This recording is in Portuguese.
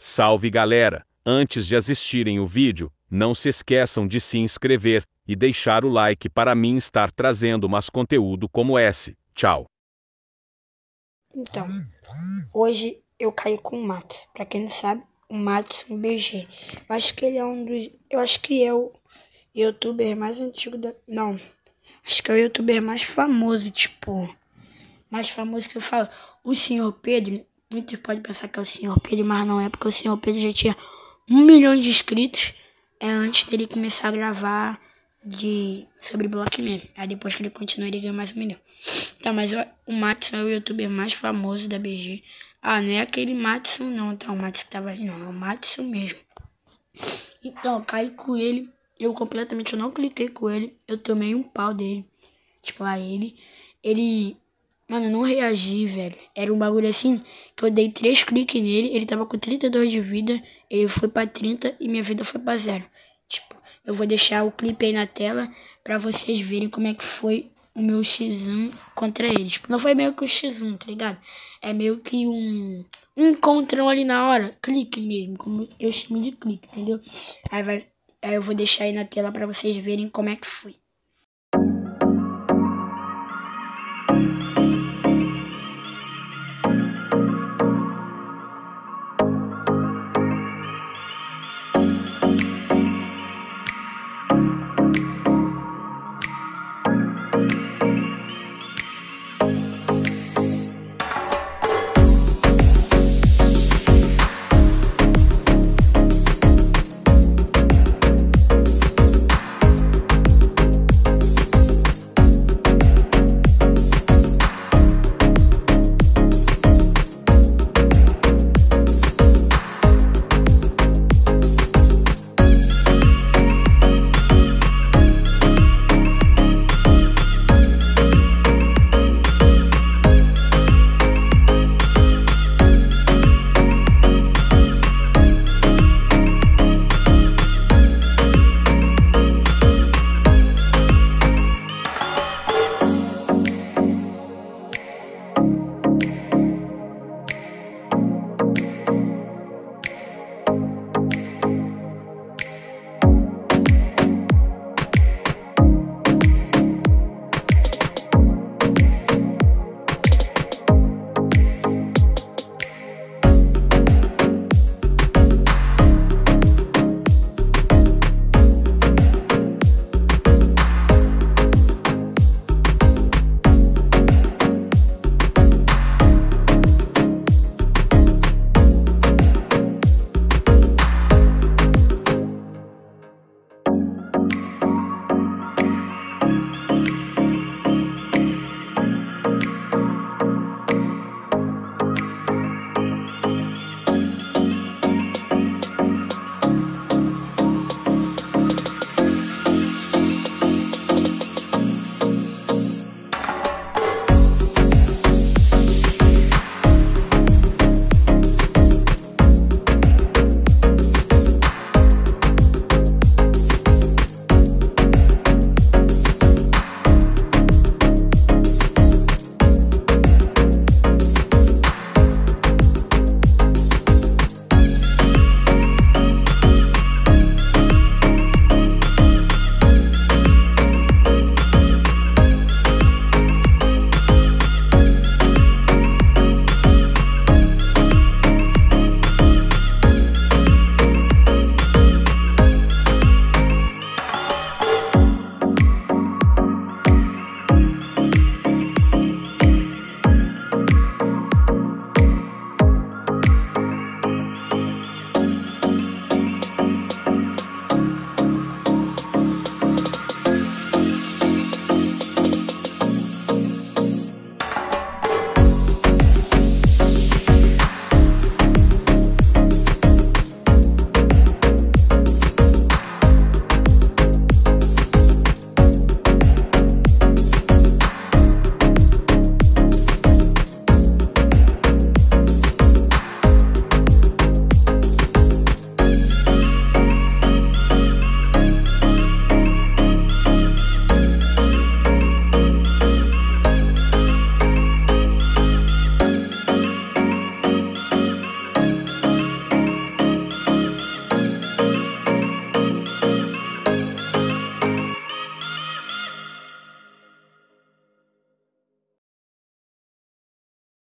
Salve galera! Antes de assistirem o vídeo, não se esqueçam de se inscrever e deixar o like para mim estar trazendo mais conteúdo como esse. Tchau! Então, hoje eu caí com o Matos. Pra quem não sabe, o Matos é um BG. Eu acho que ele é Eu acho que é o youtuber mais antigo da. Não. Acho que é o youtuber mais famoso, tipo. Mais famoso que eu falo. O Senhor Pedro. Muitos podem pensar que é o Senhor Pedro, mas não é, porque o Senhor Pedro já tinha 1 milhão de inscritos antes dele começar a gravar sobre Blockman. Aí depois que ele continuou, ele ganhou mais 1 milhão. Tá, mas o Matson é o youtuber mais famoso da BG. Ah, não é aquele Matson não, tá? O Matson que tava ali não, é o Matson mesmo. Então, eu caí com ele, eu não cliquei com ele, eu tomei um pau dele. Tipo, ele, mano, eu não reagi, velho. Era um bagulho assim, que eu dei 3 cliques nele, ele tava com 32 de vida, ele foi pra 30 e minha vida foi pra 0. Tipo, eu vou deixar o clipe aí na tela pra vocês verem como é que foi o meu X1 contra ele. Tipo, não foi meio que um X1, tá ligado? É meio que um encontrão ali na hora, clique mesmo, como eu chamo de clique, entendeu? Aí eu vou deixar aí na tela pra vocês verem como é que foi.